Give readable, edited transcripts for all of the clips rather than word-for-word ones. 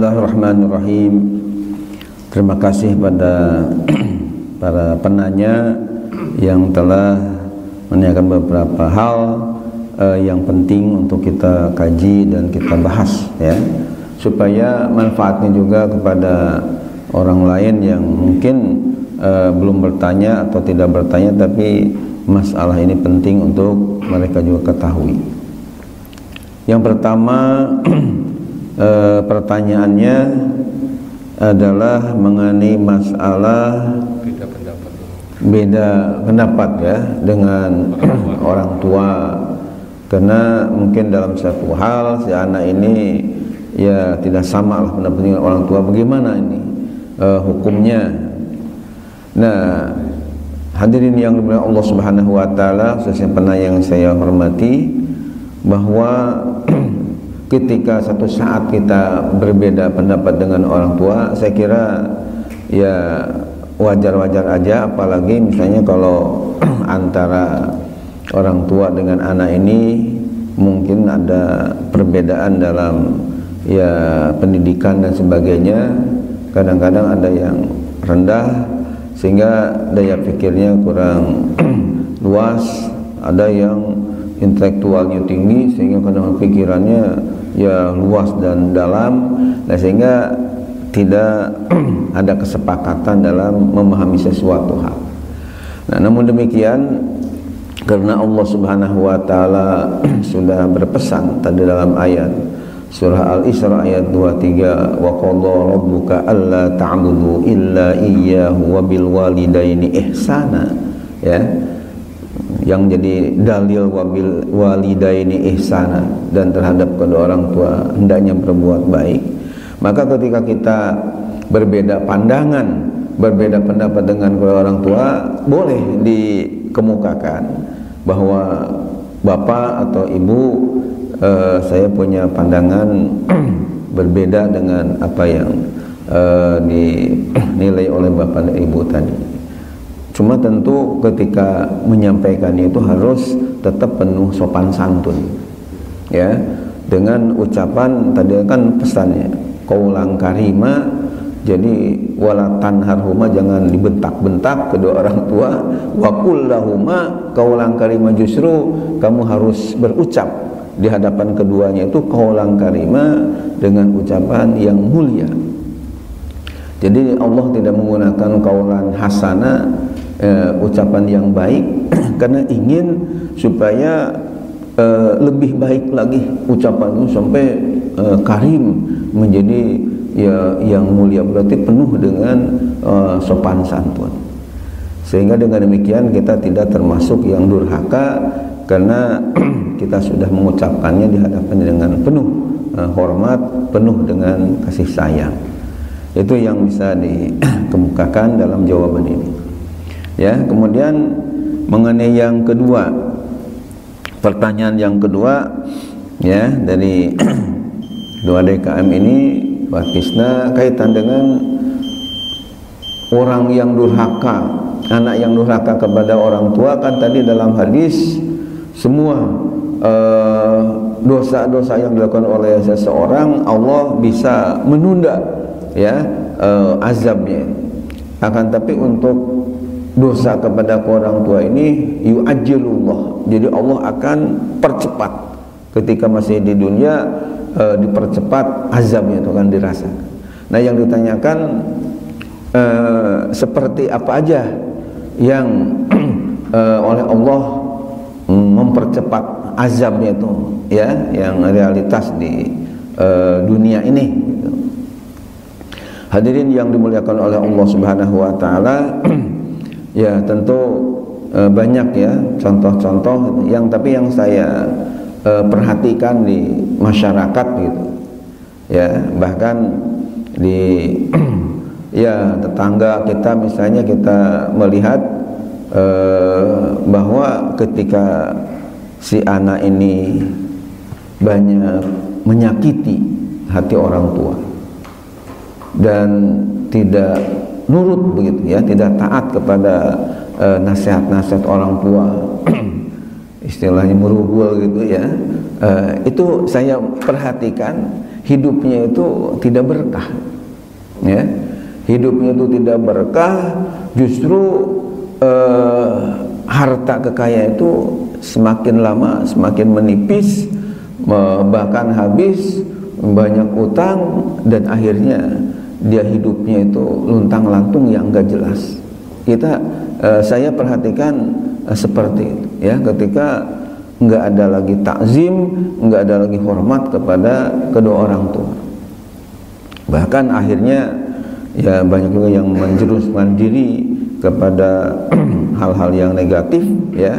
Bismillahirrahmanirrahim. Terima kasih pada para penanya yang telah menanyakan beberapa hal yang penting untuk kita kaji dan kita bahas, ya, supaya manfaatnya juga kepada orang lain yang mungkin belum bertanya atau tidak bertanya, tapi masalah ini penting untuk mereka juga ketahui. Yang pertama, pertanyaannya adalah mengenai masalah beda pendapat ya dengan orang tua, karena mungkin dalam satu hal si anak ini ya tidak sama lah pendapat dengan orang tua. Bagaimana ini hukumnya? Nah, hadirin yang dimuliakan Allah Subhanahu wa taala, khususnya penanya yang saya hormati, bahwa ketika satu saat kita berbeda pendapat dengan orang tua, saya kira ya wajar-wajar aja, apalagi misalnya kalau antara orang tua dengan anak ini mungkin ada perbedaan dalam ya pendidikan dan sebagainya. Kadang-kadang ada yang rendah sehingga daya pikirnya kurang luas, ada yang intelektualnya tinggi sehingga kadang pikirannya ya luas dan dalam, nah sehingga tidak ada kesepakatan dalam memahami sesuatu hal. Nah, namun demikian, karena Allah Subhanahu wa taala sudah berpesan tadi dalam ayat surah Al-Isra ayat 23, wa qadha rabbuka alla ta'budu illa iyyahu wa bil walidaini ihsana, ya, yang jadi dalil wabil walidaini ihsana, dan terhadap kedua orang tua hendaknya berbuat baik. Maka ketika kita berbeda pandangan, berbeda pendapat dengan kedua orang tua, boleh dikemukakan bahwa bapak atau ibu, saya punya pandangan berbeda dengan apa yang dinilai oleh bapak dan ibu tadi. Cuma tentu ketika menyampaikannya itu harus tetap penuh sopan santun, ya, dengan ucapan tadi kan pesannya qaulan karima. Jadi wala tanharhuma, jangan dibentak-bentak kedua orang tua, wa qul lahuma qaulan karima, justru kamu harus berucap di hadapan keduanya itu qaulan karima dengan ucapan yang mulia. Jadi Allah tidak menggunakan qaulan hasana, ucapan yang baik, karena ingin supaya lebih baik lagi ucapan itu sampai karim, menjadi ya yang mulia, berarti penuh dengan sopan santun, sehingga dengan demikian kita tidak termasuk yang durhaka, karena kita sudah mengucapkannya di hadapannya dengan penuh hormat, penuh dengan kasih sayang. Itu yang bisa dikemukakan dalam jawaban ini. Ya, kemudian mengenai yang kedua, pertanyaan yang kedua, ya, dari doa DKM ini, Pak Tisna, kaitan dengan orang yang durhaka, anak yang durhaka kepada orang tua. Kan tadi dalam hadis semua dosa-dosa yang dilakukan oleh seseorang Allah bisa menunda, ya, azabnya. Akan tapi untuk dosa kepada orang tua ini yu'ajjilullah, jadi Allah akan percepat ketika masih di dunia, dipercepat azabnya itu akan dirasakan. Nah, yang ditanyakan seperti apa aja yang oleh Allah mempercepat azabnya itu, ya, yang realitas di dunia ini. Hadirin yang dimuliakan oleh Allah Subhanahu wa taala, ya tentu banyak ya contoh-contoh tapi yang saya perhatikan di masyarakat gitu, ya, bahkan di ya tetangga kita misalnya, kita melihat bahwa ketika si anak ini banyak menyakiti hati orang tua dan tidak nurut begitu, ya, tidak taat kepada nasihat-nasihat orang tua, istilahnya merugul gitu, ya, itu saya perhatikan hidupnya itu tidak berkah, ya. Hidupnya itu tidak berkah, justru harta kekayaan itu semakin lama semakin menipis, bahkan habis, banyak utang, dan akhirnya dia hidupnya itu luntang-lantung yang enggak jelas. Saya perhatikan seperti itu, ya, ketika enggak ada lagi takzim, enggak ada lagi hormat kepada kedua orang tua. Bahkan akhirnya ya banyak juga yang menjerumuskan diri kepada hal-hal yang negatif, ya,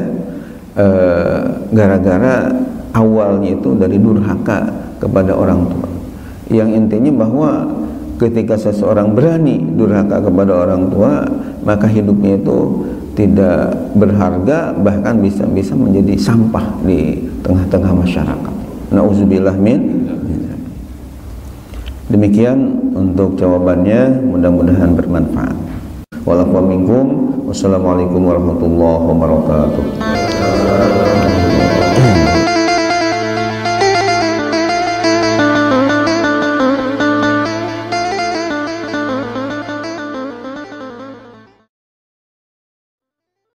gara-gara awalnya itu dari durhaka kepada orang tua. Yang intinya bahwa ketika seseorang berani durhaka kepada orang tua, maka hidupnya itu tidak berharga, bahkan bisa menjadi sampah di tengah-tengah masyarakat. Nauzubillah min. Demikian untuk jawabannya, mudah-mudahan bermanfaat. Wassalamualaikum warahmatullahi wabarakatuh.